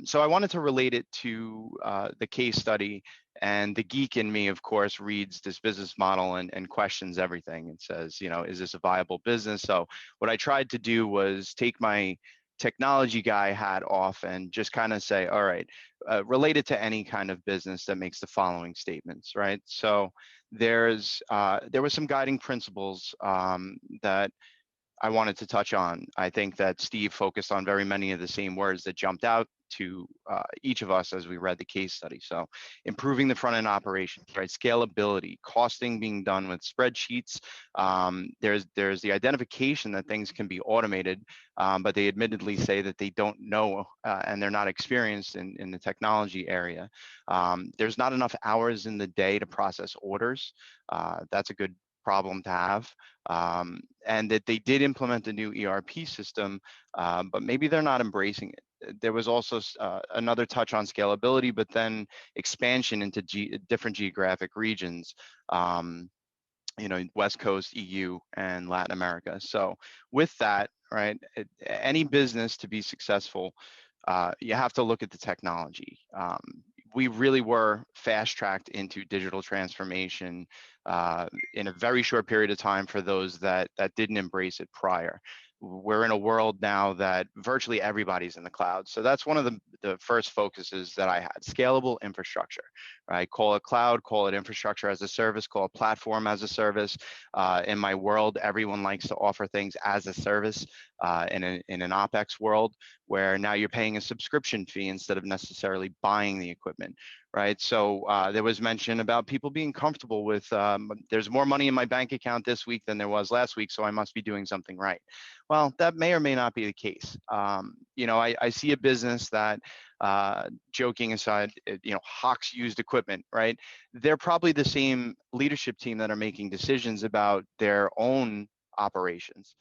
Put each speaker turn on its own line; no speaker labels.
So I wanted to relate it to the case study, and the geek in me, of course, reads this business model and questions everything and says, is this a viable business? So what I tried to do was take my technology guy hat off and just kind of say, all right, relate it to any kind of business that makes the following statements, right? So there was some guiding principles that I wanted to touch on. I think that Steve focused on very many of the same words that jumped out to each of us as we read the case study. So improving the front end operations, right? Scalability, costing being done with spreadsheets. There's the identification that things can be automated, but they admittedly say that they don't know and they're not experienced in the technology area. There's not enough hours in the day to process orders. That's a good problem to have. And that they did implement a new ERP system, but maybe they're not embracing it. There was also another touch on scalability, but then expansion into different geographic regions, West Coast, EU, and Latin America. So with that, right, any business to be successful, you have to look at the technology. We really were fast-tracked into digital transformation in a very short period of time for those that didn't embrace it prior. We're in a world now that virtually everybody's in the cloud. So that's one of the first focuses that I had: scalable infrastructure, right? Call it cloud, call it infrastructure as a service, call it platform as a service. In my world, everyone likes to offer things as a service in an OpEx world, where now you're paying a subscription fee instead of necessarily buying the equipment, right? So there was mention about people being comfortable with, there's more money in my bank account this week than there was last week, so I must be doing something right. Well, that may or may not be the case. I see a business that, joking aside, hawks used equipment, right? They're probably the same leadership team that are making decisions about their own operations.